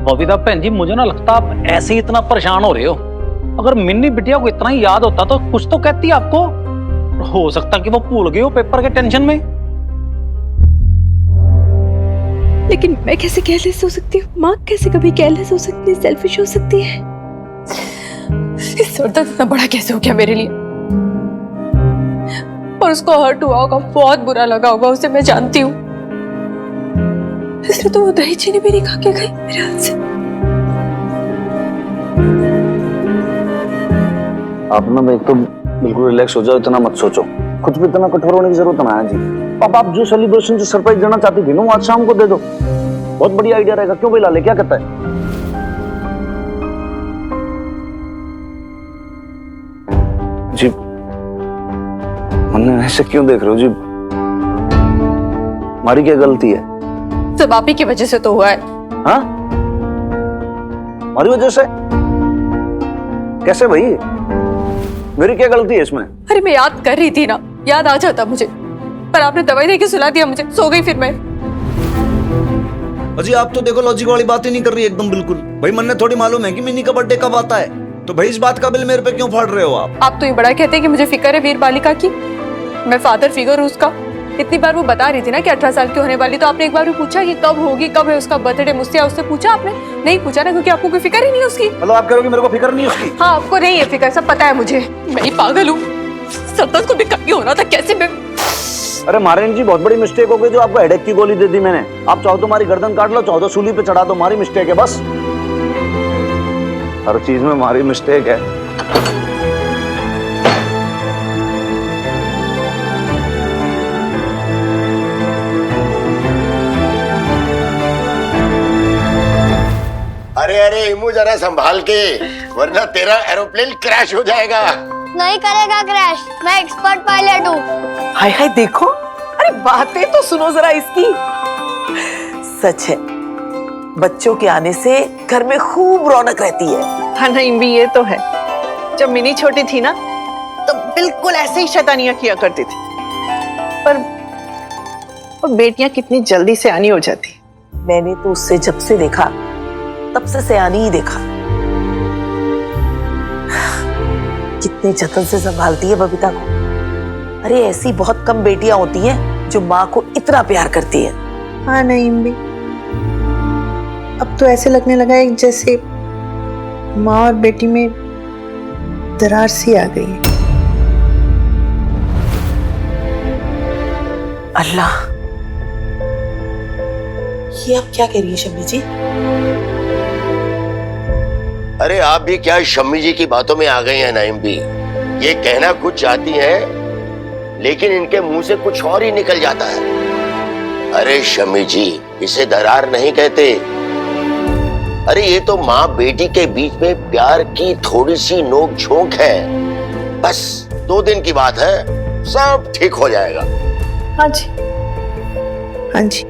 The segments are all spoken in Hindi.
बबीता बहन जी, मुझे ना लगता आप ऐसे ही इतना परेशान हो रहे हो। अगर मिन्नी बिटिया को इतना ही याद होता तो कुछ तो कहती आपको। हो सकता कि वो भूल गई हो पेपर के टेंशन में। लेकिन मैं कैसे केयरलेस हो सकती हूँ? माँ कैसे कभी केयरलेस हो सकती है, सेल्फिश हो सकती है? इस दर्द इतना बड़ा कैसे हो गया मेरे लिए? और उसको हर्ट हुआ होगा, बहुत बुरा लगा होगा उसे, मैं जानती हूँ। इसलिए तो वो दही चीनी भी नहीं खा के गई मेरे हाथ से। आप ना एक तो बिल्कुल रिलैक्स हो जाओ, इतना मत सोचो, कुछ भी इतना कठोर होने की जरूरत ना है जी। अब आप जो सेलिब्रेशन जो सरप्राइज देना चाहती थी ना, वो आज शाम को दे दो, बहुत बढ़िया आइडिया रहेगा। क्यों भाई लाले, क्या कहता है? जी मन्ने ऐसे क्यों देख रहे हो जी? हमारी क्या गलती है? सब आप ही की वजह से तो हुआ है। हाँ, हमारी वजह से? कैसे भाई? मेरी क्या गलती है इसमें? अरे मैं याद कर रही थी ना, याद आ जाता मुझे, पर आपने दवाई देके सुला दिया मुझे, सो गई फिर मैं। अजी आप तो देखो लॉजिक वाली बात ही नहीं कर रही एकदम बिल्कुल। भाई मन ने थोड़ी मालूम है कि मिनी का बर्थडे कब आता है, तो भाई इस बात का बिल मेरे पे क्यों फाड़ रहे हो आप? आप तो ये बड़ा कहते हैं कि मुझे फिक्र है वीर बालिका की, मैं फादर फिगर हूँ उसका। इतनी बार वो बता रही थी ना कि 18 साल की होने वाली, तो आपने एक बार भी पूछा कि कब होगी, कब है उसका बर्थडे मुझसे? उससे पूछा आपने? नहीं पूछा ना, क्योंकि आपको कोई फिक्र ही नहीं है उसकी। मतलब आप कह रहे हो कि मेरे को फिक्र नहीं है उसकी? हाँ, आपको नहीं है फिक्र, सब पता है मुझे। मैं ही पागल हूँ, सरदर्द को भी कभी होना था, कैसे मैं। अरे महारानी जी, बहुत बड़ी मिस्टेक हो गई जो आपको हेडेक की गोली दे दी मैंने। आप चाहो तो हमारी गर्दन काट लो, चाहो तो सूली पे चढ़ा दो, हमारी मिस्टेक है बस। हर चीज में हमारी मिस्टेक है। अरे अरे इमू, जरा संभाल के, वरना तेरा एरोप्लेन क्रैश हो जाएगा। नहीं करेगा क्रैश, मैं एक्सपर्ट पायलट हूँ। हाय हाय देखो, अरे बातें तो सुनो जरा इसकी। सच है, बच्चों के आने से घर में खूब रौनक रहती है। हाँ नहीं भी ये तो है, जब मिनी छोटी थी ना तो बिल्कुल ऐसे ही शैतानियां किया करती थी, पर बेटियां कितनी जल्दी से आनी हो जाती। मैंने तो उससे जब से देखा तब से सयानी ही देखा। कितने जतन से संभालती है बबीता को। अरे ऐसी बहुत कम बेटियां होती हैं जो माँ को इतना प्यार करती है। हाँ नहीं भी, अब तो ऐसे लगने लगा है जैसे माँ और बेटी में दरार सी आ गई है। अल्लाह, ये आप क्या कह रही है शम्मी जी? अरे आप भी क्या शम्मी जी की बातों में आ गई हैं नाइम भी। ये कहना कुछ चाहती हैं, लेकिन इनके मुंह से कुछ और ही निकल जाता है। अरे शम्मी जी, इसे दरार नहीं कहते। अरे ये तो माँ बेटी के बीच में प्यार की थोड़ी सी नोक झोंक है। बस 2 दिन की बात है, सब ठीक हो जाएगा। हाँ जी, हाँ जी।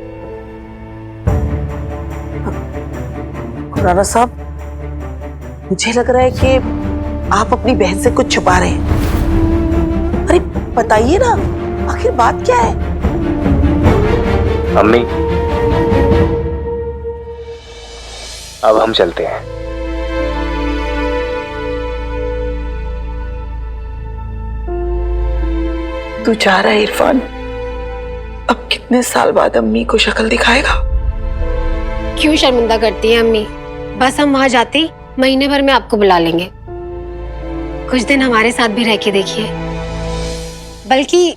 खुराना साहब, मुझे लग रहा है कि आप अपनी बहन से कुछ छुपा रहे हैं। अरे बताइए ना, आखिर बात क्या है? अम्मी, अब हम चलते हैं। तू जा रहा है इरफान? अब कितने साल बाद अम्मी को शक्ल दिखाएगा? क्यों शर्मिंदा करती है अम्मी? बस हम वहाँ जाते महीने भर में आपको बुला लेंगे। कुछ दिन हमारे साथ भी रह के देखिए। बल्कि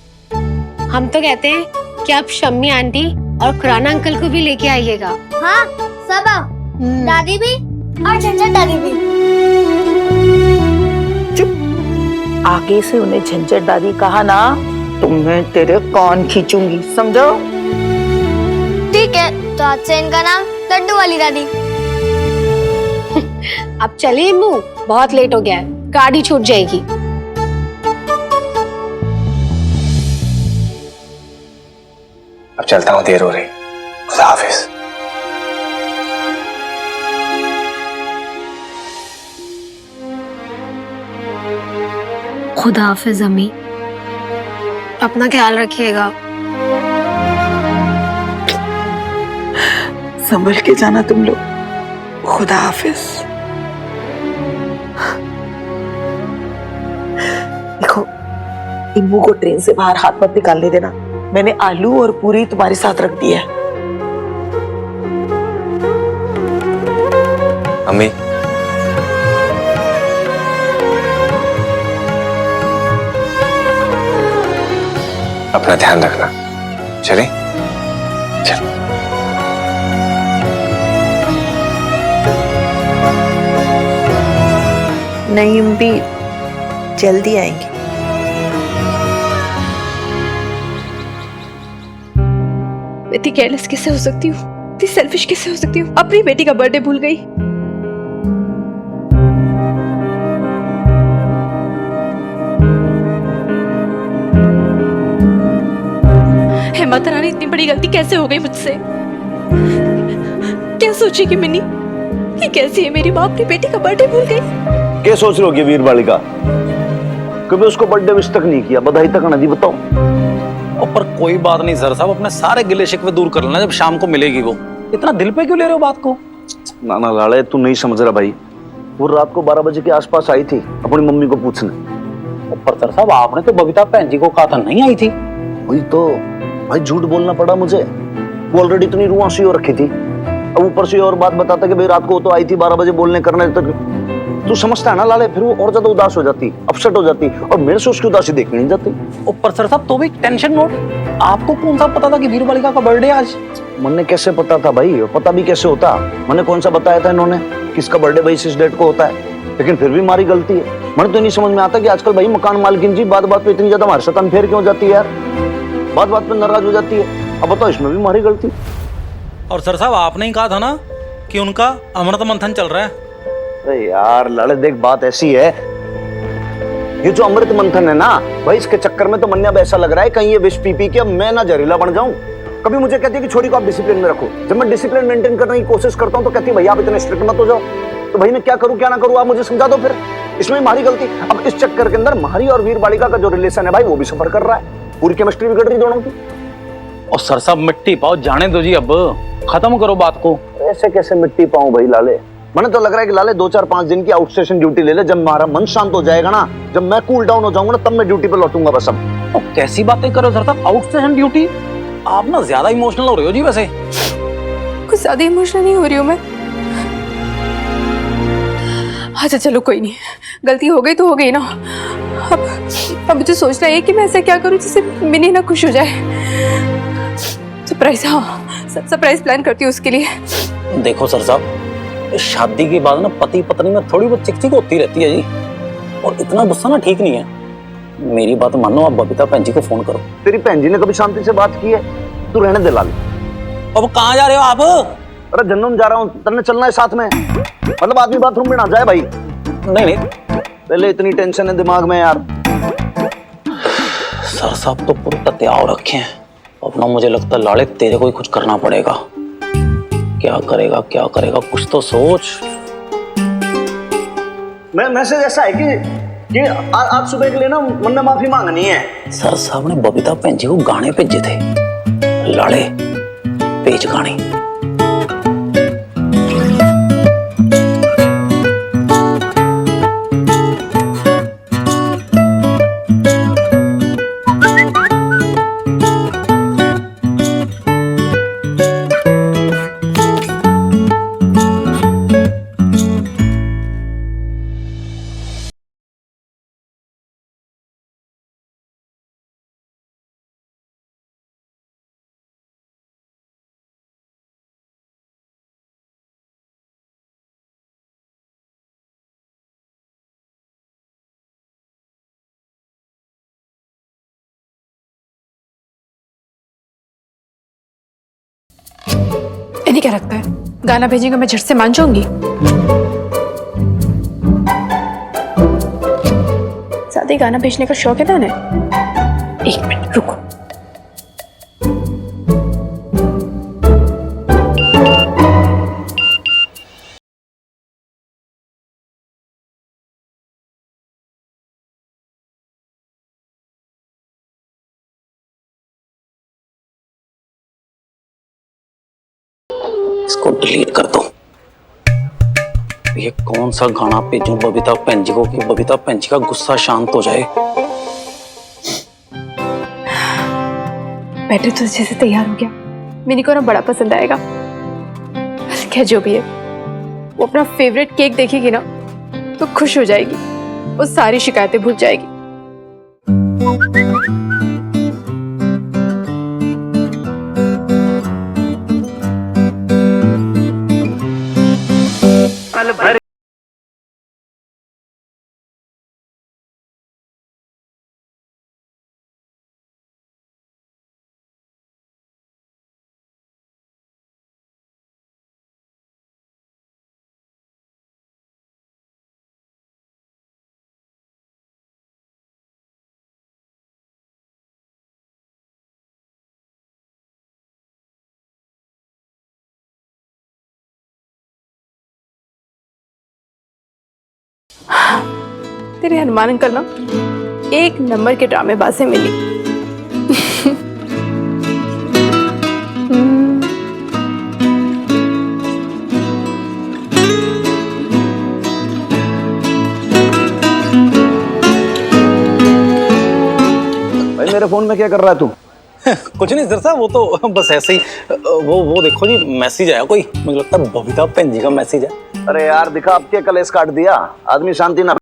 हम तो कहते हैं कि आप शम्मी आंटी और खुराना अंकल को भी लेके आइएगा। हाँ सब आओ, दादी भी और झंझट दादी भी। चुप, आगे से उन्हें झंझट दादी कहा ना तो मैं तेरे कान खींचूंगी, समझो? ठीक है, तो आज से इनका नाम लड्डू वाली दादी। अब चलिए अम्मू, बहुत लेट हो गया है, गाड़ी छूट जाएगी। अब चलता हूँ, देर हो रही। खुदा हाफिज। खुदा हाफिज अम्मी, अपना ख्याल रखिएगा। संभल के जाना तुम लोग। खुदा हाफिज। देखो, इम्मू को ट्रेन से बाहर हाथ मत निकालने देना। मैंने आलू और पूरी तुम्हारे साथ रख दिया है। अम्मी, अपना ध्यान रखना। चले? चल। नहीं, हम भी जल्दी आएंगे। मैं इतनी केयरलेस कैसे हो सकती हूँ, इतनी सेल्फिश कैसे हो सकती हूँ? अपनी बेटी का बर्थडे भूल गई। हे माता रानी, इतनी बड़ी गलती कैसे हो गई मुझसे? क्या सोचेगी मिन्नी? ये कैसी है मेरी माँ, अपनी बेटी का बर्थडे भूल गई। क्या सोच रहे हो वीर बालिका? कभी उसको बर्थडे विश तक नहीं किया, बधाई तक नहीं, बताओ। और पर कोई बात नहीं सर साहब, अपने सारे गिले शिकवे दूर कर लेना जब शाम को मिलेगी वो। इतना दिल पे क्यों ले रहे हो बात को? ना ना लाले, तू नहीं समझ रहा भाई। वो रात को 12 बजे के आसपास आई थी अपनी मम्मी को पूछने। पर सर साहब, आपने तो बबीता बहन जी को कहा था नहीं आई थी। वही तो भाई, झूठ बोलना पड़ा मुझे। वो ऑलरेडी इतनी रुआंसी हो रखी थी, अब ऊपर से और बात बताता कि भाई रात को तो आई थी 12 बजे बोलने करने तक। तू समझता है ना लाले, फिर वो और ज्यादा उदास हो जाती, अपसेट हो जाती, और मेरे से उसकी उदासी देखनी नहीं जाती। ऊपर सर साहब तो भी टेंशन नोट। आपको कौन सा पता था कि वीर बालिका का बर्थडे आज? मैंने कैसे पता था भाई? पता भी कैसे होता? मैंने कौन सा बताया था इन्होंने किसका बर्थडे भाई इस डेट को होता है? लेकिन फिर भी हमारी गलती है। मैंने तो नहीं समझ में आता कि आजकल भाई मकान मालकिन जी बात बात पे इतनी ज्यादा हमारे साथ अनफेयर क्यों जाती है यार? बात बात पे नाराज हो जाती है। अब बताओ, इसमें भी हमारी गलती। और सर साहब, आपने ही कहा था ना कि उनका अमृत मंथन चल रहा है। अरे यार लाले, देख बात ऐसी है, ये जो अमृत मंथन है ना भाई, इसके चक्कर में तो मन्ने अब ऐसा लग रहा है कहीं ये विष पी के अब मैं ना जहरीला बन जाऊं। कभी मुझे कहती है कि छोरी को आप डिसिप्लिन में रखो, जब मैं डिसिप्लिन मेंटेन करने की कोशिश करता हूं तो कहती है भैया आप इतने स्ट्रिक्ट मत हो जाओ। तो भाई मैं क्या करूं क्या ना करूं, आप मुझे समझा दो फिर। इसमें हमारी गलती। अब इस चक्कर के अंदर मारी और वीर बालिका का जो रिलेशन है भाई, वो भी सफर कर रहा है। पूरी केमिस्ट्री बिगड़ रही दोनों की। और सर साहब, मिट्टी पाओ, जाने दो जी, अब खत्म करो बात को। ऐसे कैसे मिट्टी पाऊं भाई लाले? मैंने तो लग रहा है कि लाले 2-4-5 दिन की आउट स्टेशन ड्यूटी ले ले। जब हमारा मन शांत हो जाएगा ना, जब मैं कूल डाउन हो जाऊंगा ना, तब मैं ड्यूटी पे लौटूंगा बस। अब तो कैसी बातें कर रहे हो सर साहब? Out station duty? आप ना ज्यादा इमोशनल हो रहे हो जी। वैसे कुछ ज्यादा इमोशनल नहीं हो रही हूँ मैं। अच्छा चलो कोई नहीं, गलती हो गई तो हो गई ना। अब मुझे सोचना है कि मैं ऐसा क्या करूँ जिससे मिनी ना खुश हो जाए। सरप्राइज, हाँ सरप्राइज प्लान करती हूँ उसके लिए। देखो सर साहब, शादी के बाद ना पति पत्नी में थोड़ी बहुत चिक होती रहती है जी, और इतना गुस्सा ना ठीक नहीं है। मेरी बात मानो, आप बबीता बहन जी को फोन करो। तेरी बहन जी ने कभी शांति से बात की है? तू रहने दे लाले। अब कहाँ जा रहे हो आप? अरे जन्नम जा रहा हूँ, तेरे चलना है साथ में? मतलब आदमी बाथरूम में ना जाए भाई। नहीं नहीं, पहले इतनी टेंशन है दिमाग में यार। सर साहब तो पूरे तत्याव रखे हैं। अब ना मुझे लगता है लाले तेरे को ही कुछ करना पड़ेगा। क्या करेगा क्या करेगा, कुछ तो सोच। मैसेज ऐसा है कि आज सुबह के लिए ना मन में माफी मांगनी है। सर साहब ने बबीता बहन जी को गाने भेजे थे। लाले भेज गाने। इन्हें क्या लगता है गाना भेजेंगे मैं झट से मान जाऊंगी? ज्यादा ही गाना भेजने का शौक है ना इन्हें। एक मिनट रुको। इसको डिलीट कर दो। ये कौन सा गाना भेजूं बबीता भैन जी को कि बबीता भैन जी का गुस्सा शांत हो जाए। बैटरी तो अच्छे से तैयार हो गया, मिनी को ना बड़ा पसंद आएगा। क्या जो भी है, वो अपना फेवरेट केक देखेगी ना तो खुश हो जाएगी, वो सारी शिकायतें भूल जाएगी। तेरे हनुमान अंकल ना एक नंबर के ड्रामेबाज मिली। भाई मेरे फोन में क्या कर रहा है तू? कुछ नहीं सर साहब, वो तो बस ऐसे ही। वो देखो जी, मैसेज आया कोई, मुझे लगता है बबीता भैन जी का मैसेज है। अरे यार दिखा, अब क्या कलेश काट दिया, आदमी शांति ना।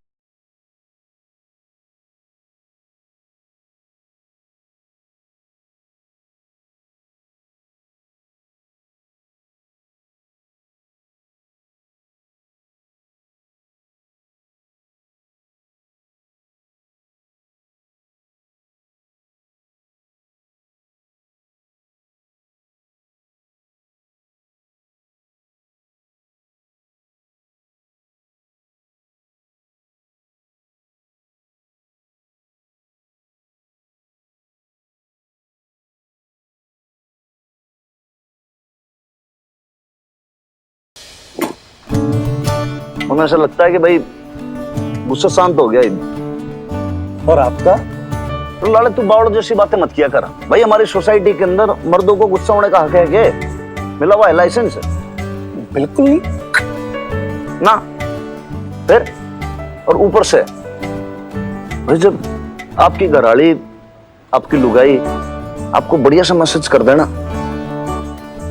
हमें ऐसा लगता है कि भाई गुस्सा शांत हो गया। और आपका? तो लाले तू बावड़ जैसी बातें मत किया कर भाई। हमारी सोसाइटी के अंदर मर्दों को गुस्सा होने का हक है क्या? मिला हुआ है लाइसेंस है? बिल्कुल नहीं ना। फिर और ऊपर से भाई जब आपकी घरवाली, आपकी लुगाई आपको बढ़िया सा मैसेज कर देना,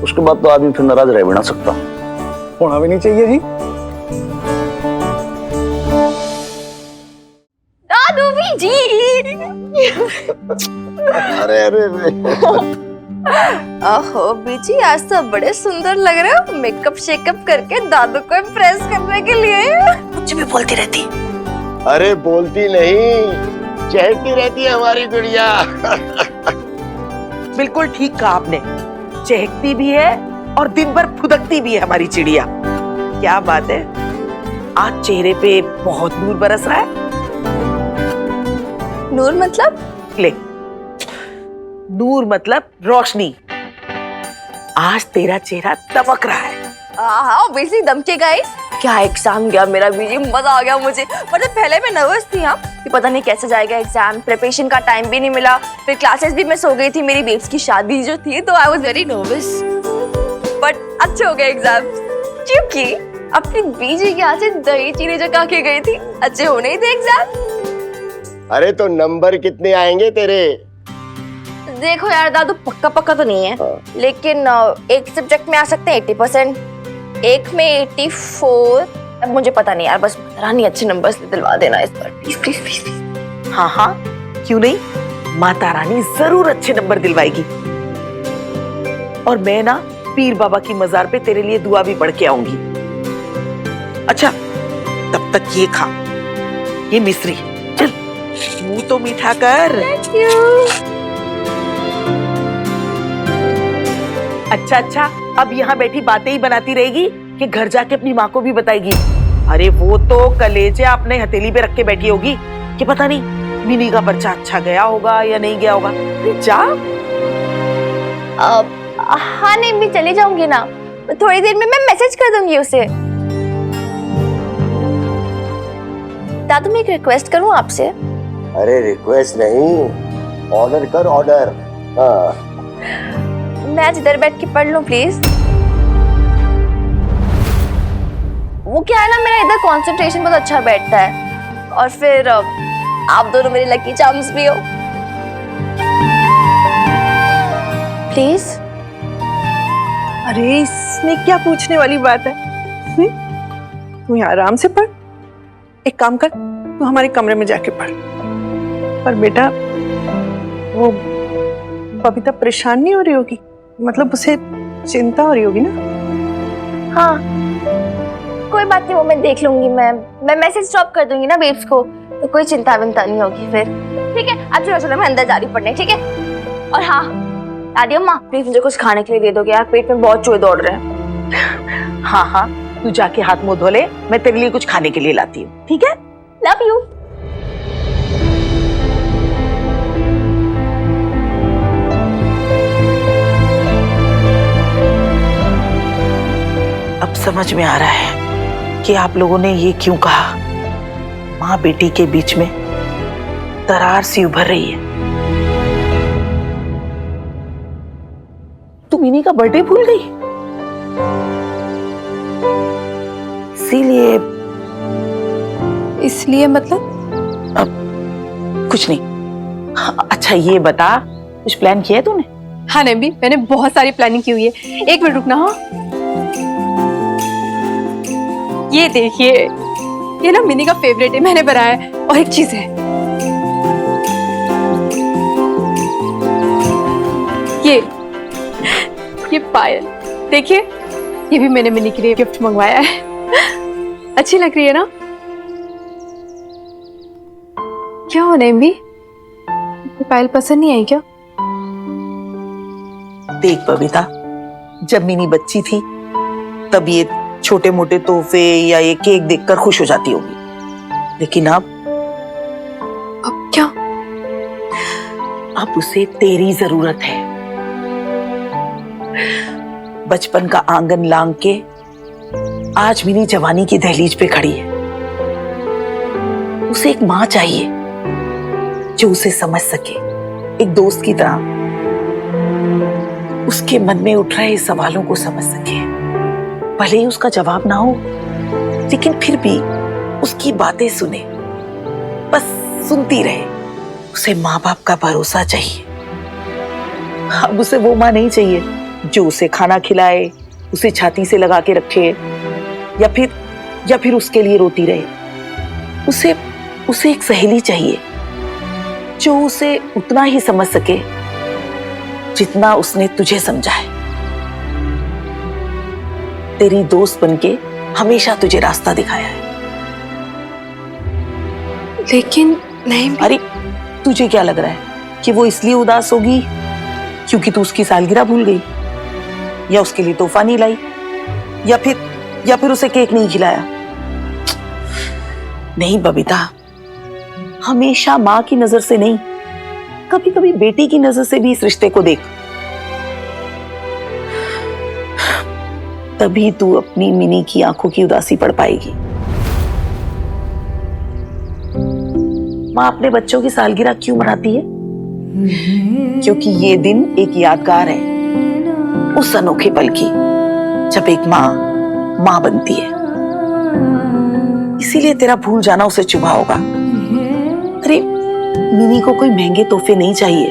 उसके बाद तो आदमी फिर नाराज रह भी ना सकता। होना भी नहीं चाहिए जी। दादू भी जी। अरे अरे अरे ओहो बीजी, आज तो बड़े सुंदर लग रहे हो, मेकअप शेकअप करके दादू को इम्प्रेस करने के लिए। कुछ भी बोलती रहती। अरे बोलती नहीं, चहकती रहती है हमारी गुड़िया। बिल्कुल ठीक कहा आपने, चहकती भी है और दिन भर फुदकती भी है हमारी चिड़िया। क्या बात है, आज चेहरे पे बहुत नूर बरस रहा है। नूर मतलब? ले, नूर मतलब रोशनी। आज तेरा चेहरा दमक रहा है। हाँ ऑब्वियसली दमके गाइस। क्या एग्जाम गया मेरा बीजी, मजा आ गया मुझे। मतलब पहले मैं नर्वस थी हाँ कि पता नहीं कैसे जाएगा एग्जाम, प्रिपरेशन का टाइम भी नहीं मिला, फिर क्लासेस भी मिस हो गई थी, मेरी बेब्स की शादी जो थी, तो I was very nervous. But अच्छे हो गए एग्जाम, क्योंकि अपनी बीजी के हाथ से दही चीनी जो खा के गई थी, अच्छे होने ही थे एग्जाम। अरे तो नंबर कितने आएंगे तेरे? देखो यार दादू, पक्का पक्का तो नहीं है, लेकिन एक सब्जेक्ट में आ सकते हैं 80%, एक में 84। अब मुझे पता नहीं यार, बस रानी अच्छे नंबर्स दिलवा देना इस बार, प्लीज प्लीज प्लीज। हाँ हाँ क्यों नहीं, माता रानी जरूर अच्छे नंबर दिलवाएगी। और मैं ना पीर बाबा की मजार पे तेरे लिए दुआ भी पढ़ के आऊंगी। अच्छा तब तक ये खा, ये मिश्री, चल मुंह तो मीठा कर। Thank you. अच्छा, अब यहाँ बैठी बातें ही बनाती रहेगी कि घर जाके अपनी माँ को भी बताएगी? अरे वो तो कलेजे अपने हथेली पे रख के बैठी होगी कि पता नहीं मिनी का पर्चा अच्छा गया होगा या नहीं गया होगा। जा। हाँ नहीं, मैं चली जाऊंगी ना, थोड़ी देर में मैं मैसेज कर दूंगी उसे। दादू मैं एक रिक्वेस्ट करूं आपसे? अरे रिक्वेस्ट नहीं, ऑर्डर कर, ऑर्डर। मैं आज इधर बैठ के पढ़ लूं प्लीज? वो क्या है ना, मेरा इधर कंसंट्रेशन बहुत अच्छा बैठता है, और फिर आप दोनों मेरे लकी चार्म्स भी हो। प्लीज। अरे इसमें क्या पूछने वाली बात है? तू यहाँ आराम से पढ़। एक काम कर, तू हमारे कमरे में जाके पढ़। पर बेटा, वो बबीता परेशान नहीं हो रही होगी? मतलब उसे चिंता हो रही होगी ना? हाँ कोई बात नहीं, वो मैं देख लूंगी। मैं मैसेज ड्रॉप कर दूंगी ना बेब्स को, तो कोई चिंता विंता नहीं होगी फिर। ठीक है, अब चलो चलो मैं अंदर जा रही पढ़ने। ठीक है, और हाँ दादी अम्मा प्लीज मुझे कुछ खाने के लिए दे दोगे यार, पेट में बहुत चूहे दौड़ रहे हैं। हाँ हाँ, तू जाके हाथ मुंह धो ले, मैं तेरे लिए कुछ खाने के लिए लाती हूँ। ठीक है? Love you. अब समझ में आ रहा है कि आप लोगों ने ये क्यों कहा। माँ बेटी के बीच में दरार सी उभर रही है। तू मिनी का बर्थडे भूल गई, इसीलिए। इसलिए मतलब? अब कुछ नहीं। हाँ, अच्छा ये बता, कुछ प्लान किया है तूने? हाँ नैम्बी, मैंने बहुत सारी प्लानिंग की हुई है। एक मिनट रुकना। हाँ ये देखिए, ये ना मिनी का फेवरेट है, मैंने बनाया है। और एक चीज है, ये पायल देखिए, ये भी मैंने मिनी के लिए गिफ्ट मंगवाया है। अच्छी लग रही है ना? क्या हो नैम्बी, पायल पसंद नहीं आई क्या? देख बबीता, जब मिनी बच्ची थी तब ये छोटे मोटे तोहफे या ये केक देखकर खुश हो जाती होगी, लेकिन अब क्या? अब उसे तेरी जरूरत है। बचपन का आंगन लांग के आज मिनी जवानी की दहलीज पे खड़ी है। उसे एक माँ चाहिए जो उसे समझ सके, एक दोस्त की तरह उसके मन में उठ रहे सवालों को समझ सके। भले ही उसका जवाब ना हो, लेकिन फिर भी उसकी बातें सुने, बस सुनती रहे। उसे माँ बाप का भरोसा चाहिए। अब उसे वो माँ नहीं चाहिए जो उसे खाना खिलाए, उसे छाती से लगा के रखे, या फिर उसके लिए रोती रहे। उसे एक सहेली चाहिए जो उसे उतना ही समझ सके जितना उसने तुझे समझा है। तेरी दोस्त बनके हमेशा तुझे रास्ता दिखाया है। लेकिन नहीं। अरे तुझे क्या लग रहा है कि वो इसलिए उदास होगी क्योंकि तू उसकी सालगिरह भूल गई, या उसके लिए तोहफा नहीं लाई, या फिर उसे केक नहीं खिलाया? नहीं बबीता, हमेशा माँ की नजर से नहीं, कभी कभी बेटी की नजर से भी इस रिश्ते को देख। तभी तू अपनी मिनी की आंखों की उदासी पढ़ पाएगी। माँ अपने बच्चों की सालगिरह क्यों मनाती है? क्योंकि ये दिन एक यादगार है उस अनोखे पल की जब एक माँ बनती है। इसीलिए तेरा भूल जाना उसे चुभा होगा। अरे मिनी को कोई महंगे तोहफे नहीं चाहिए,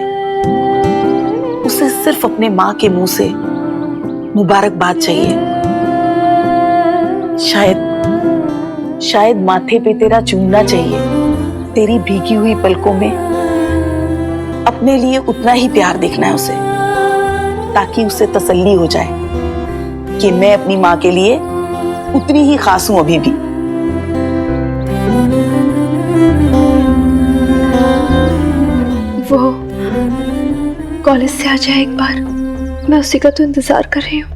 उसे सिर्फ अपने माँ के मुंह से मुबारकबाद चाहिए। शायद माथे पे तेरा चूमना चाहिए, तेरी भीगी हुई पलकों में अपने लिए उतना ही प्यार देखना है उसे, ताकि उसे तसल्ली हो जाए कि मैं अपनी माँ के लिए उतनी ही खास हूं अभी भी। वो कॉलेज से आ जाए एक बार, मैं उसी का तो इंतजार कर रही हूँ।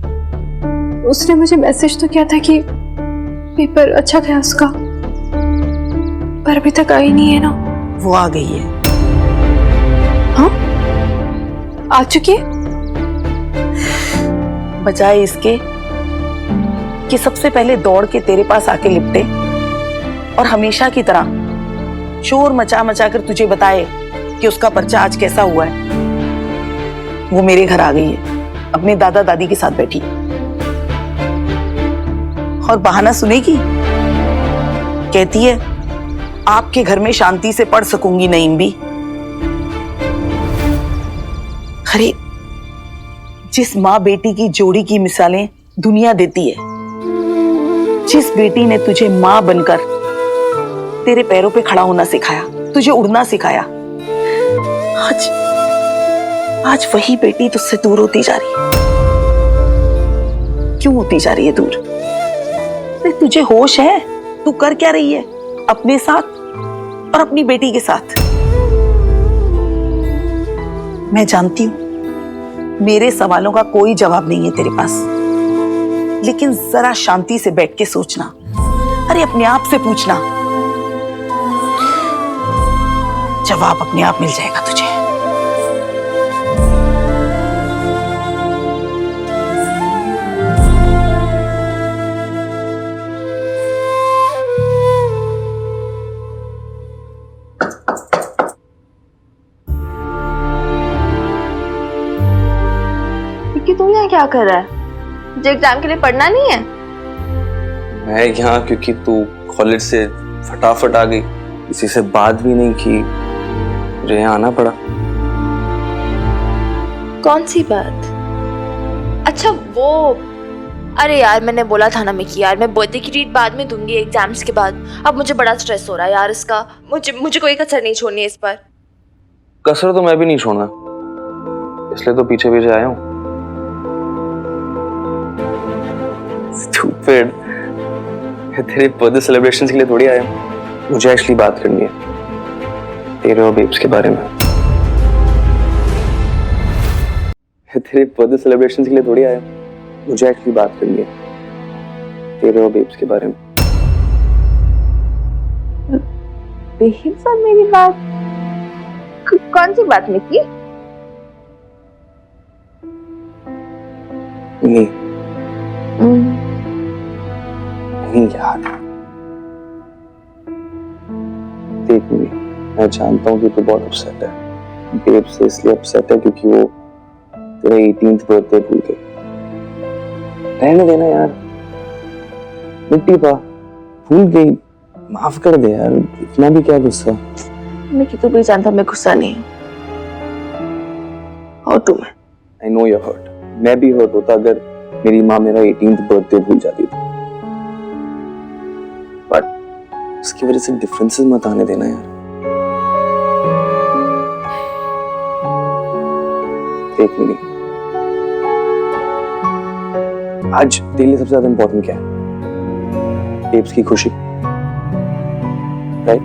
उसने मुझे मैसेज तो किया था कि पेपर अच्छा गया उसका, पर अभी तक आई नहीं है ना। वो आ गई है। हाँ आ चुकी है? बजाय इसके कि सबसे पहले दौड़ के तेरे पास आके लिपटे और हमेशा की तरह शोर मचा मचा कर तुझे बताए कि उसका पर्चा आज कैसा हुआ है, वो मेरे घर आ गई है, अपने दादा दादी के साथ बैठी और बहाना सुनेगी कहती है आपके घर में शांति से पढ़ सकूंगी नईम भी। अरे जिस माँ बेटी की जोड़ी की मिसालें दुनिया देती है, जिस बेटी ने तुझे माँ बनकर तेरे पैरों पे खड़ा होना सिखाया, तुझे उड़ना सिखाया, आज वही बेटी तुझसे दूर होती जा रही है। क्यों होती जा रही है दूर? अरे तुझे होश है? तू कर क्या रही है अपने साथ और अपनी बेटी के साथ? मैं जानती हूं मेरे सवालों का कोई जवाब नहीं है तेरे पास, लेकिन जरा शांति से बैठ के सोचना। अरे अपने आप से पूछना, जवाब अपने आप मिल जाएगा तुझे। कि तू यहाँ क्या कर रहा है? तुझे एग्जाम के लिए पढ़ना नहीं है? मैं यहाँ क्योंकि तू कॉलेज से फटाफट आ गई, किसी से बात भी नहीं की, मुझे यहाँ आना पड़ा। कौन सी बात? अच्छा वो, अरे यार मैंने बोला था ना मैं कि यार मैं बर्थडे की ट्रीट बाद में दूंगी एग्जाम्स के बाद। अब मुझे बड़ा स्ट्रेस हो रहा है यार इसका। मुझे कोई कसर नहीं छोड़नी है इस पर। कसर तो मैं भी नहीं छोड़ना, इसलिए तो पीछे पीछे आया हूँ। Stupid. तेरे बर्थडे सेलिब्रेशंस के लिए थोड़ी आया हूँ, मुझे एक्चुअली बात करनी है तेरे और बेब्स के बारे में। तेरे बर्थडे सेलिब्रेशंस के लिए थोड़ी आया हूँ, मुझे एक्चुअली बात करनी है तेरे और बेब्स के बारे में। बेब्स और मेरी बात? कौन सी बात में की? नहीं यार, देख नहीं, मैं जानता हूँ कि तू बहुत अपसेट है। बेब से इसलिए अपसेट है क्योंकि वो तेरा 18th बर्थडे भूल गई। रहने देना यार, मिट्टी पा, भूल गई, माफ कर दे यार, इतना भी क्या गुस्सा। मैं कि तू भी जानता मैं गुस्सा नहीं हूँ। और तू? I know you're hurt. मैं भी हर्ट होता अगर मेरी माँ मेरा 18th बर्थडे भूल जाती थी, बट उसकी वजह से डिफरेंसेस मत आने देना यार। देख नहीं, आज तेरे लिए सबसे ज्यादा इंपॉर्टेंट क्या है? बेब्स की खुशी, राइट?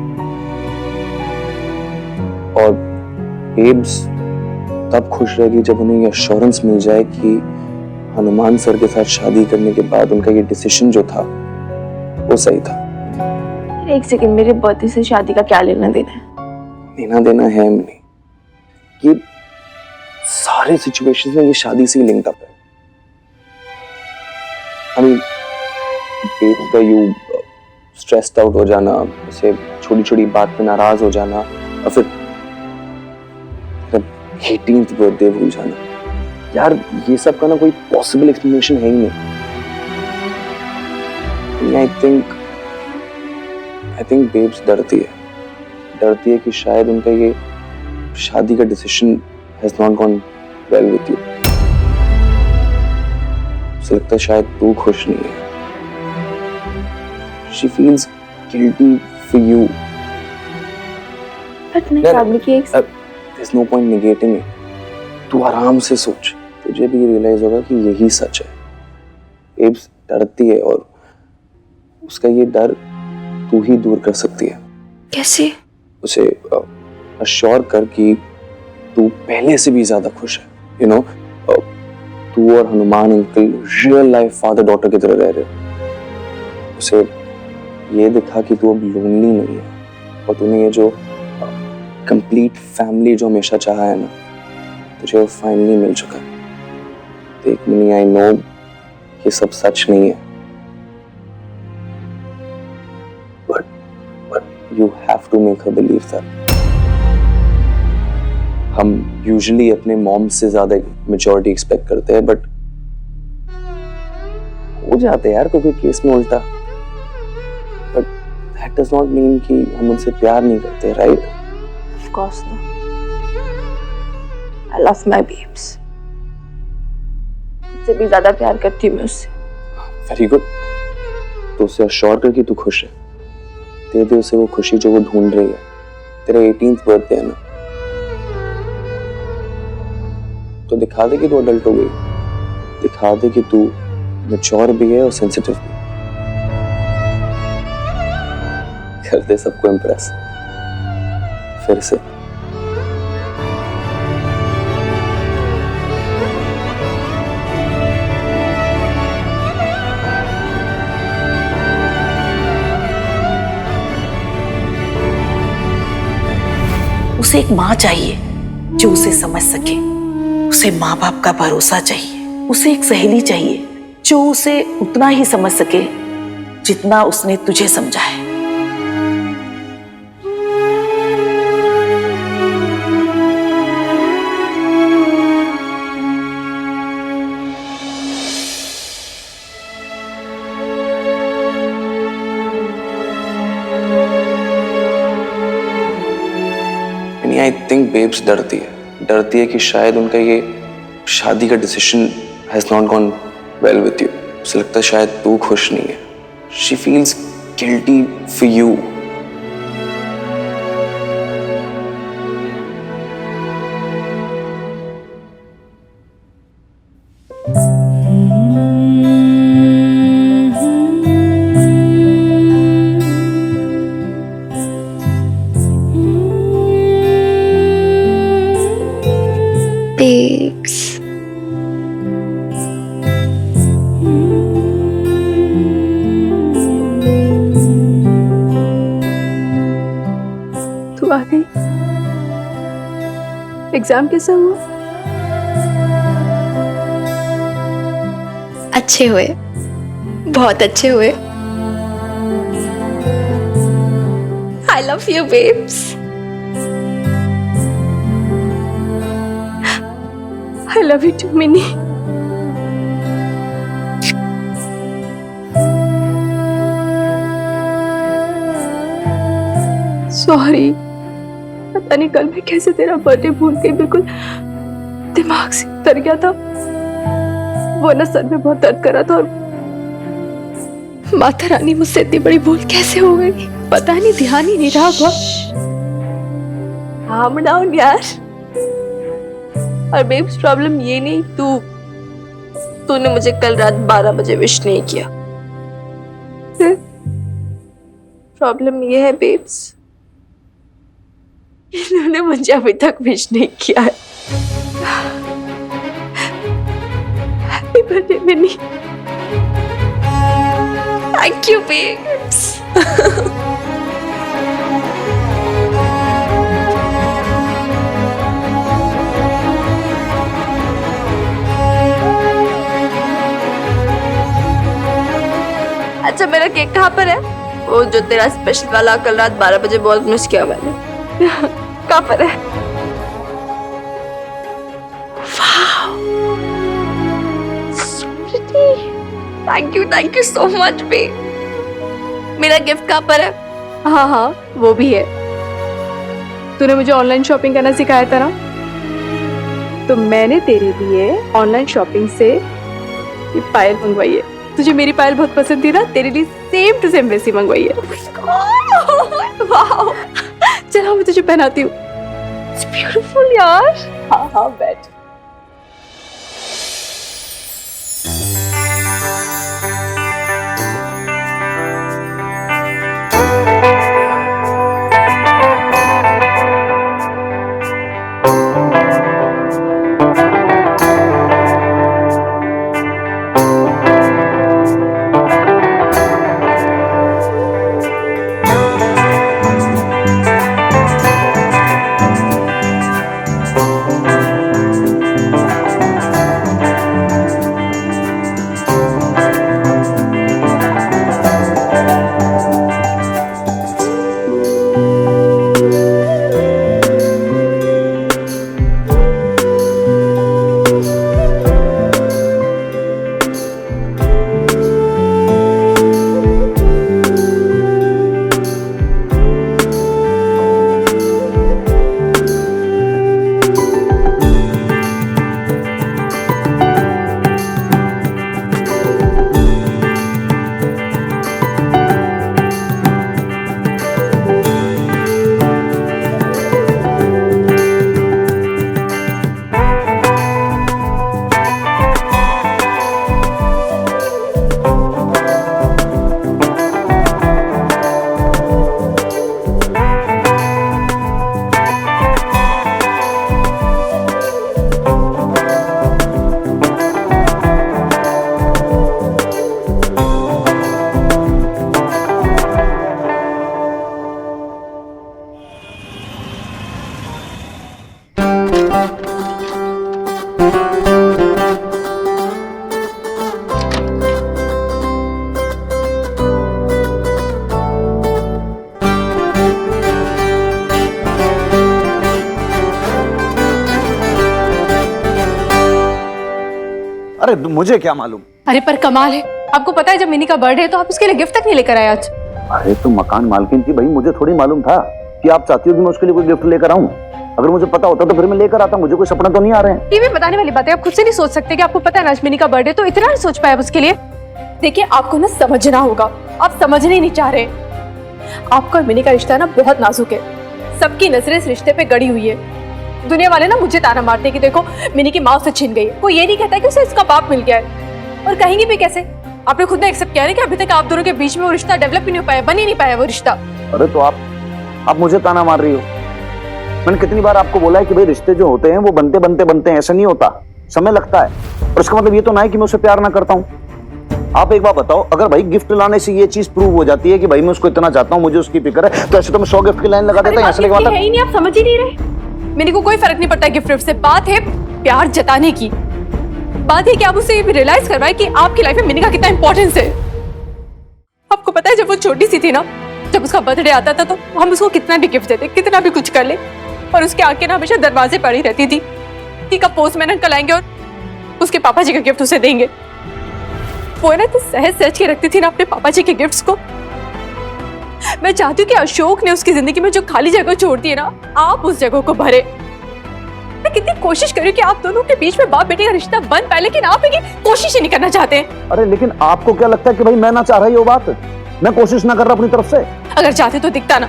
और बेब्स तब खुश रहेगी जब उन्हें ये एश्योरेंस मिल जाए कि हनुमान सर के साथ शादी करने के बाद उनका ये डिसीजन जो था वो सही था। एक सेकंड, मेरे बर्थडे से शादी का क्या लेना देना है? लेना देना है नहीं, ये सारे सिचुएशंस में ये शादी से लिंक्ड अप है। बेब्स का यू स्ट्रेस्ड आउट हो जाना, उसे छोटी छोटी बात पे नाराज हो जाना, और फिर 18th बर्थडे भूल जाना, यार ये सब का ना कोई पॉसिबल एक्सप्लेनेशन है ही नहीं। आई थिंक बेब्स डरती है कि शायद उनका ये शादी का decision has not gone well with you. उसे लगता है शायद तू खुश नहीं है। She feels guilty for you. But नहीं शादी की एक There's no point negating it. तू आराम से सोच, तुझे भी रियलाइज होगा कि यही सच है। बेब्स डरती है और उसका ये डर तू ही दूर कर सकती है। कैसे? उसे अश्योर कर कि तू पहले से भी ज्यादा खुश है। यू नो, तू और Hanuman uncle real life father daughter की तरह रह रहे हो। उसे ये दिखा कि तू अब लोनली नहीं है और तूने ये जो कंप्लीट फैमिली जो हमेशा चाहा है ना, तुझे वो फाइनली मिल चुका है। देख मिनी, आई नो ये सब सच नहीं है, but you have to make her believe that. हम यूजुअली अपने मॉम से ज्यादा मैच्योरिटी एक्सपेक्ट करते हैं, बट हो जाते हैं यार कोई केस में उल्टा। But that does not mean कि हम उनसे प्यार नहीं करते, right? Of course not. I love my babes. मुझसे भी ज्यादा प्यार करती हूँ मैं उससे. Very good. तो उसे अश्योर कर कि तू खुश है. दे दे उसे वो खुशी जो वो ढूंढ रही है. तेरा 18th बर्थडे है ना, तो दिखा दे कि तू अडल्ट हो गई. दिखा दे कि तू मैच्योर भी है और सेंसिटिव भी. कर दे सबको इम्प्रेस फिर से. उसे एक माँ चाहिए जो उसे समझ सके. उसे माँ बाप का भरोसा चाहिए. उसे एक सहेली चाहिए जो उसे उतना ही समझ सके जितना उसने तुझे समझा है. आई थिंक बेब्स डरती है कि शायद उनका ये शादी का decision has not gone well with you. उसे लगता है शायद तू खुश नहीं है. She feels guilty for you. babes. तू आ गई. एग्जाम कैसा हुआ? अच्छे हुए, बहुत अच्छे हुए. I love you, babes. I love you too, Minnie. Sorry, पता नहीं कल मैं कैसे तेरा बर्थडे भूल के बिल्कुल दिमाग से उतर गया था. वो ना सर में बहुत दर्द कर रहा था और माता रानी मुझसे इतनी बड़ी भूल कैसे हो गई पता नहीं, ध्यान ही नहीं रहा. calm down यार. और बेब्स प्रॉब्लम ये नहीं, तूने मुझे कल रात 12 बजे विश नहीं किया. प्रॉब्लम ये है बेब्स, इन्होंने मुझे अभी तक विश नहीं किया है. Happy birthday mini. Thank you, babes. अच्छा मेरा केक कहाँ पर है? वो जो तेरा स्पेशल वाला कल रात 12 बजे बहुत मिस किया मैंने. कहाँ पर है? वाह, so pretty. Thank you so much, babe. मेरा गिफ्ट कहाँ पर है? हाँ, वो भी है. तूने मुझे ऑनलाइन शॉपिंग करना सिखाया था ना, तो मैंने तेरे लिए ऑनलाइन शॉपिंग से ये पायल मंगवाई है. तुझे मेरी पायल बहुत पसंद थी ना, तेरे लिए सेम टू सेम वैसी मंगवाई है. वाह, चलो मैं तुझे पहनाती हूँ. इट्स ब्यूटीफुल यार. हाँ बैठ. अरे मुझे क्या मालूम। अरे पर कमाल है, आपको पता है जब मिनी का बर्थडे है तो आप उसके लिए गिफ्ट तक नहीं लेकर आए आज। अरे तो मकान मालकिन थी भाई, मुझे थोड़ी मालूम था कि आप चाहती हो कि मैं उसके लिए कोई गिफ्ट लेकर आऊं। अगर मुझे पता होता तो फिर मैं लेकर आता। मुझे कोई सपना तो नहीं आ रहे हैं। ये भी बताने वाली बात है, आप खुद से नहीं सोच सकते कि आपको पता है ना आज मिनी का बर्थडे, तो इतना नहीं सोच पाए आप उसके लिए। देखिए आपको ना समझना होगा, आप समझने नहीं चाह रहे। आपका और मिनी का रिश्ता ना बहुत नाजुक है, सबकी नजरें इस रिश्ते पे गड़ी हुई है। दुनिया वाले ना मुझे ताना मारते हैं कि देखो मिनी की माँ उससे छिन गई है, कोई ये नहीं कहता कि उसे इसका बाप मिल गया है। और कहेंगे भी कैसे? आपने खुद ने एक्सेप्ट किया है कि अभी तक आप दोनों के बीच में वो रिश्ता डेवलप ही नहीं हो पाया, बन ही नहीं पाया वो रिश्ता। अरे तो आप मुझे ताना मार रही हो। मैंने कितनी बार आपको बोला है कि भाई रिश्ते जो होते हैं वो बनते हैं, ऐसा नहीं होता, समय लगता है। और इसका मतलब ये तो ना है कि मैं उसे प्यार ना करता हूँ। आप एक बात बताओ, अगर भाई गिफ्ट लाने से ये चीज प्रूव हो जाती है कि भाई मैं उसको इतना चाहता हूँ, मुझे उसकी फिक्र है, तो ऐसे तो मैं 100 गिफ्ट की लाइन लगा देता हूँ। ऐसे लगा है ही नहीं, आप समझ ही नहीं रहे। मेरे को कोई फर्क नहीं पड़ता गिफ्ट से, बात है प्यार जताने की। बात है कि आप उसे रियलाइज करवाए कि आपकी लाइफ में मिनी का कितना इंपॉर्टेंस है। आपको पता है जब वो छोटी सी थी ना, जब उसका बर्थडे आता था तो हम उसको कितना भी गिफ्ट देते, कितना भी कुछ कर ले, और उसके आगे ना हमेशा दरवाजे पड़ी रहती थी कि कब पोस्टमैन अंकल आएंगे और उसके पापा जी का गिफ्ट उसे देंगे। वो है ना तो सहज सहज के रखती थी ना अपने पापा जी के गिफ्ट्स को। मैं चाहती हूँ कि अशोक ने उसकी जिंदगी में जो खाली जगह छोड़ दी है ना, आप उस जगह को भरे। मैं कितनी कोशिश कर रही हूँ कि आप दोनों के बीच में बाप बेटे का रिश्ता बन पाए, लेकिन आप ये कोशिश ही नहीं करना चाहते हैं। अरे लेकिन आपको क्या लगता है कि भाई मैं ना चाह रही हूँ बात, मैं कोशिश ना कर रहा अपनी तरफ से? अगर चाहते तो दिखता ना।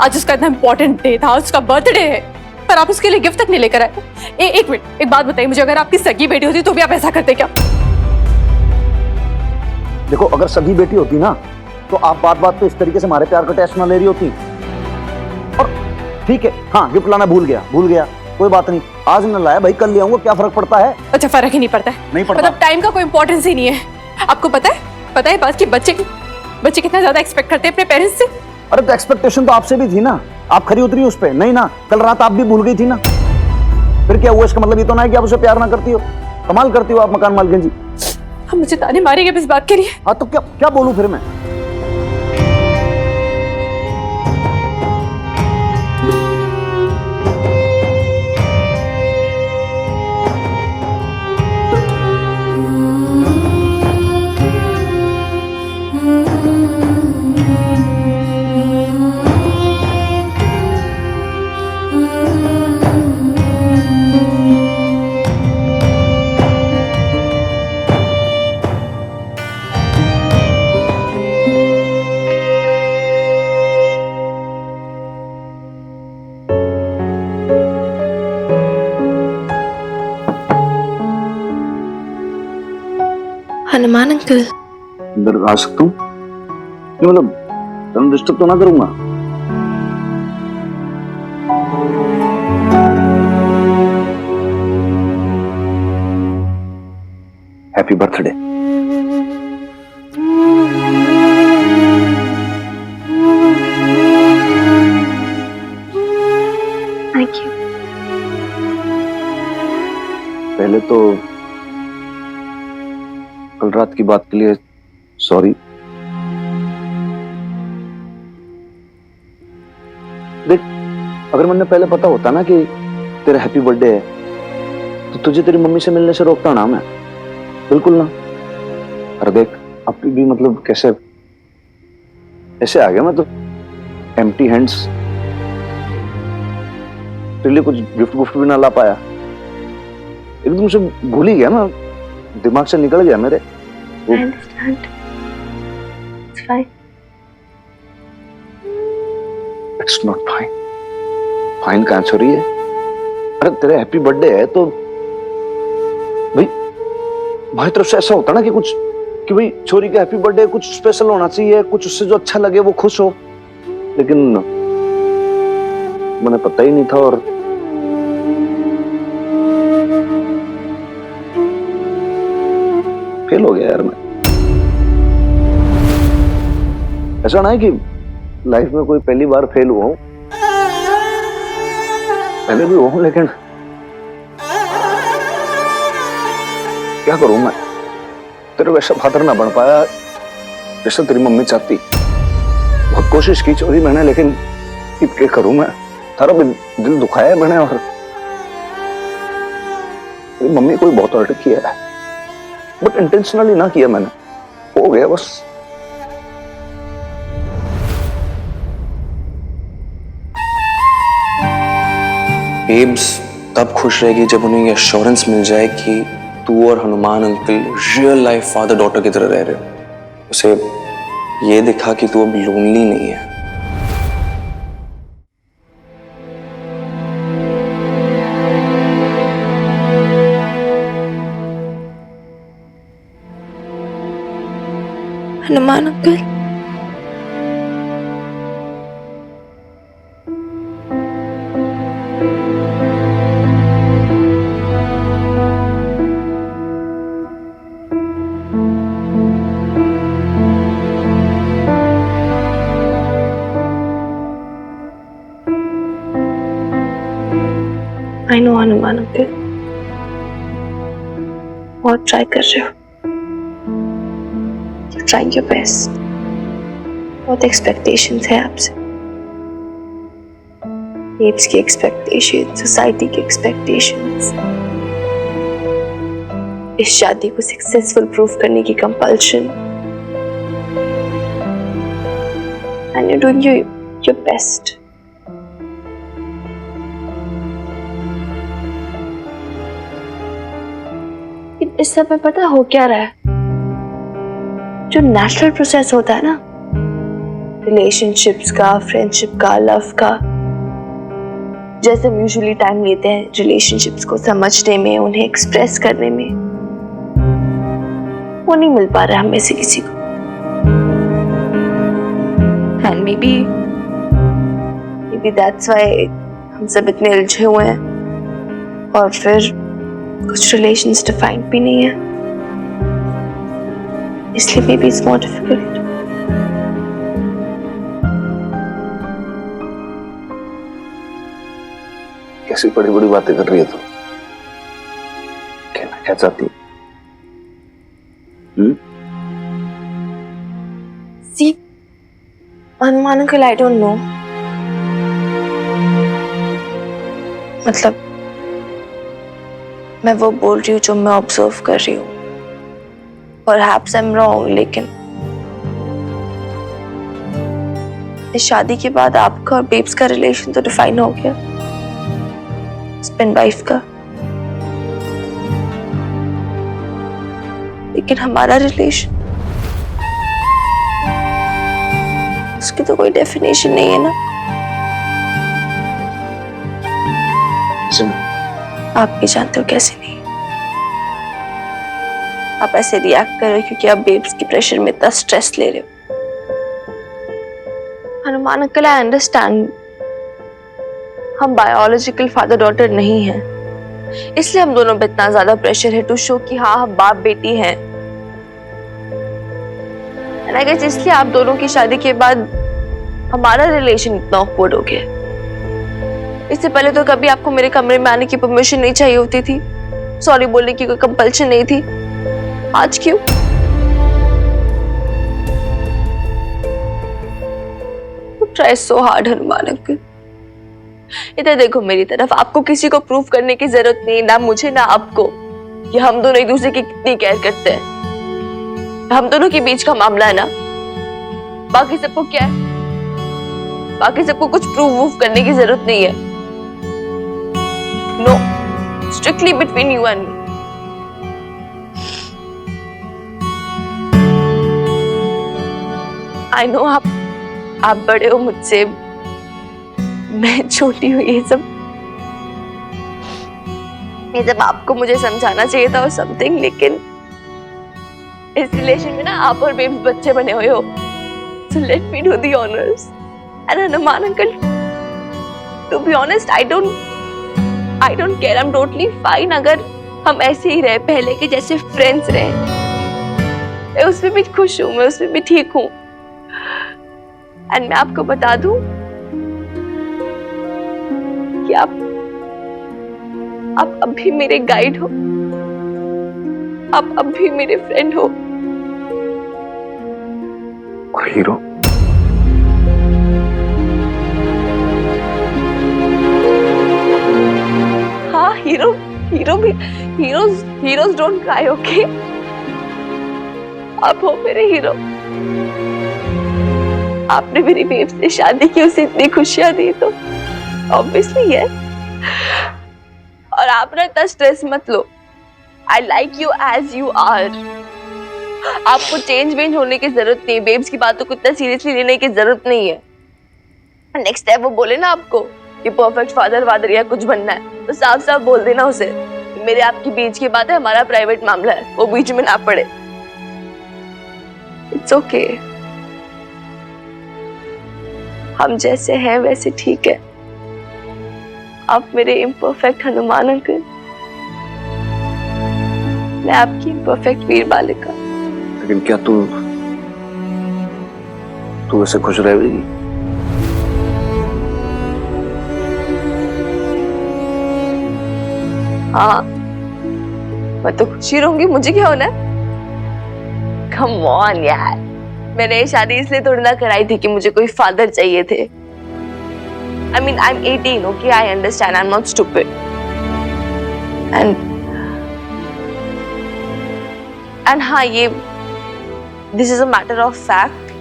आज उसका इतना इंपॉर्टेंट डे था, उसका बर्थडे है, पर आप उसके लिए गिफ्ट तक नहीं लेकर आए। एक मिनट, एक बात बताइए मुझे, अगर आपकी सगी बेटी होती तो भी आप ऐसा करते क्या? देखो अगर सगी बेटी होती ना तो आप बात बात पे इस तरीके से हमारे प्यार का टेस्ट ना ले रही होती। और ठीक है, हाँ गिफ्ट लाना भूल गया, कोई बात नहीं, आज न लाया भाई कल ले आऊंगा, क्या फर्क पड़ता है? अच्छा फर्क ही नहीं पड़ता है? नहीं पड़ता। मतलब टाइम का कोई इंपॉर्टेंस ही नहीं है। आपको पता है बात कि बच्चे कितना ज्यादा एक्सपेक्ट करते हैं अपने पेरेंट्स से। अरे तो एक्सपेक्टेशन तो आपसे भी थी ना, आप खरी उतरी उस पे? नहीं ना, कल रात आप भी भूल गई थी ना। फिर क्या हुआ? इसका मतलब ये तो ना है कि आप उसे प्यार ना करती हो। कमाल करती हो आप मकान मालकिन जी। हम मुझे ताने मारेंगे इस बात के लिए? हाँ तो क्या बोलूं फिर मैं? हनुमान अंकल, अंदर आ सकता हूँ? नहीं मतलब डिस्टर्ब तो ना करूंगा? Happy birthday. Thank you. पहले तो कल रात की बात के लिए सॉरी। देख अगर मैंने पहले पता होता ना कि तेरा हैप्पी बर्थडे है तो तुझे तेरी मम्मी से मिलने से रोकता ना मैं, बिल्कुल ना। अरे देख अब भी मतलब कैसे ऐसे आ गया मैं तो एम्प्टी हैंड्स, तेरे लिए कुछ गिफ्ट भी ना ला पाया, एकदम से भूल ही गया मैं, दिमाग से निकल गया मेरे। I understand. It's fine. It's not fine. Fine कहाँ से हो रही है? अरे तेरे हैप्पी बर्थडे है तो भाई हमारी तरफ से ऐसा होता ना कि भाई छोरी का हैप्पी बर्थडे कुछ स्पेशल होना चाहिए, कुछ उससे जो अच्छा लगे वो खुश हो, लेकिन मैंने पता ही नहीं था और फेल हो गया यार मैं। ऐसा ना है कि लाइफ में कोई पहली बार फेल हुआ हूं, पहले भी हुआ हूं, लेकिन क्या करूं मैं, तेरे वैसा फादर ना बन पाया जैसा तेरी मम्मी चाहती। बहुत कोशिश की चोरी मैंने, लेकिन क्या करूं मैं, थारा भी दिल दुखाया है मैंने, और मेरी मम्मी को भी बहुत हर्ट किया है। बट इंटेंशनली ना किया मैंने, हो गया बस। बेब्स तब खुश रहेगी जब उन्हें ये एश्योरेंस मिल जाए कि तू और Hanuman uncle real life father daughter की तरह रह रहे हो। उसे ये दिखा कि तू अब लोनली नहीं है। Hanuman uncle, I know Hanuman uncle, बहुत ट्राई कर रहे हो, ट्राइंग योर बेस्ट। बहुत एक्सपेक्टेशंस है आपसे, बेब्स की एक्सपेक्टेशंस, सोसाइटी की एक्सपेक्टेशंस, इस शादी को सक्सेसफुल प्रूव करने की compulsion, and you doing your best. इस सब में पता हो क्या रहा है, जो नेचुरल प्रोसेस होता है ना, रिलेशनशिप्स का, फ्रेंडशिप का, लव का, जैसे हम यूजुअली टाइम लेते हैं रिलेशनशिप्स को समझने में, उन्हें एक्सप्रेस करने में, वो नहीं मिल पा रहा हमें से किसी को। And may be that's why हम सब इतने उलझे हुए हैं, और फिर कुछ रिलेशंस डिफाइंड भी नहीं है, इसलिए may be it's more difficult. कैसी बड़ी बड़ी बातें कर रही है तू? कहना क्या चाहती है? See, Hanuman uncle, I don't know. मतलब मैं वो बोल रही हूँ जो मैं ऑब्जर्व कर रही हूँ। Perhaps I'm wrong, लेकिन इस शादी के बाद आपका और बेब्स का रिलेशन तो डिफाइन हो गया, हस्बैंड वाइफ का, लेकिन हमारा रिलेशन, उसकी तो कोई डेफिनेशन नहीं है ना। आप भी जानते हो कैसे नहीं। आप ऐसे रिएक्ट कर रहे हो क्योंकि आप बेब्स की प्रेशर में इतना स्ट्रेस ले रहे हो। हनुमान अंकल, आई अंडरस्टैंड, हम बायोलॉजिकल फादर डॉटर नहीं हैं, इसलिए हम दोनों पे इतना ज्यादा प्रेशर है टू शो कि हाँ हम बाप बेटी हैं। एंड आई गेस इसलिए आप दोनों की शादी के बाद हमारा रिलेशन इतना ऑकवर्ड हो गया। इससे पहले तो कभी आपको मेरे कमरे में आने की परमिशन नहीं चाहिए होती थी, सॉरी बोलने की कोई कंपल्शन नहीं थी, आज क्यों? Try so hard Hanuman uncle. इधर देखो मेरी तरफ, आपको किसी को प्रूव करने की जरूरत नहीं, ना मुझे ना आपको, कि हम दोनों एक दूसरे की कितनी केयर करते हैं। हम दोनों के बीच का मामला है ना, बाकी सबको क्या है, बाकी सबको कुछ प्रूव करने की जरूरत नहीं है। No, strictly between you and me. I know आप बड़े हो मुझसे, मैं छोटी हूँ, ये सब आपको मुझे समझाना चाहिए था और समथिंग, लेकिन इस रिलेशन में ना आप और बेब्स बच्चे बने हुए हो, so let me do the honors. And Hanuman uncle, to be honest, I don't care, I'm totally fine अगर हम ऐसे ही रहे, पहले के जैसे फ्रेंड्स रहे। मैं उसमें भी खुश हूँ, मैं उसमें भी ठीक हूँ। एंड मैं आपको बता दूं कि आप अब भी मेरे गाइड हो, आप अब भी मेरे फ्रेंड हो। हीरो, हाँ हीरो भी, हीरोज डोंट क्राई, ओके? आप हो मेरे हीरो। आपने मेरी बेब से शादी की, उसे इतनी खुशियां दी, तो ऑब्वियसली है। और आप ना इतना स्ट्रेस मत लो। I like you as you are. आपको चेंज होने की जरूरत नहीं है। बेब्स की बातों को इतना सीरियसली लेने की जरूरत नहीं है। नेक्स्ट टाइम वो बोले ना आपको कि परफेक्ट फादर वादर या कुछ बनना है, तो साफ साफ बोल देना उसे, मेरे आपके बीच की बात है, हमारा प्राइवेट मामला है, वो बीच में ना पड़े। It's okay. हम जैसे हैं वैसे ठीक है। आप मेरे इम्परफेक्ट हनुमान अंकल, मैं आपकी इम्परफेक्ट वीर बालिका। लेकिन क्या तू ऐसे खुश रहेगी? हाँ, मैं तो खुशी रहूंगी, मुझे क्या होना है? कम ऑन यार, मैंने ये शादी इसलिए थोड़ी ना कराई थी कि मुझे कोई फादर चाहिए थे। I mean, I'm 18, okay? I understand. I'm not stupid. And हाँ, ये this is a matter of fact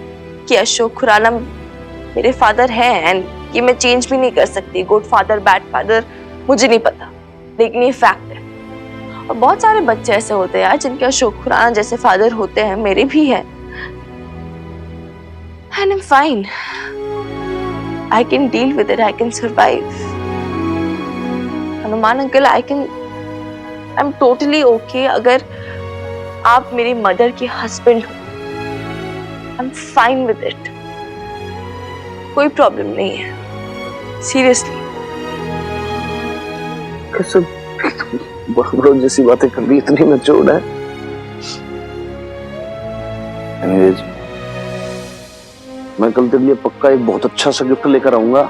कि अशोक खुराना मेरे फादर हैं, एंड ये मैं चेंज भी नहीं कर सकती। गुड फादर, बैड फादर, मुझे नहीं पता, लेकिन ये फैक्ट है। और बहुत सारे बच्चे ऐसे होते हैं यार जिनके अशोक खुराना जैसे फादर होते हैं, मेरे भी हैं। And I'm fine. I can deal with it. I can survive. Hanuman uncle, I'm totally okay अगर आप मेरी मदर के हस्बैंड हो। I'm fine with it. कोई प्रॉब्लम नहीं है, सीरियसली। कैसे बड़ों जैसी बातें कर रही, इतनी मैच्योर्ड है। Anyways, मैं कल तेरे लिए पक्का एक बहुत अच्छा सा गिफ्ट लेकर आऊंगा।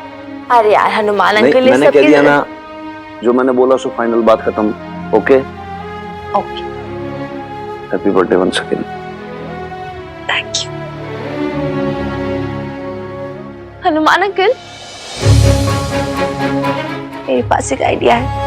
अरे यार हनुमान नहीं, अंकल, मैंने कह दिया ना, जो मैंने बोला सो फाइनल, बात खत्म। Okay okay, happy birthday once again. Thank you. Hanuman uncle, मेरे पास एक आइडिया है।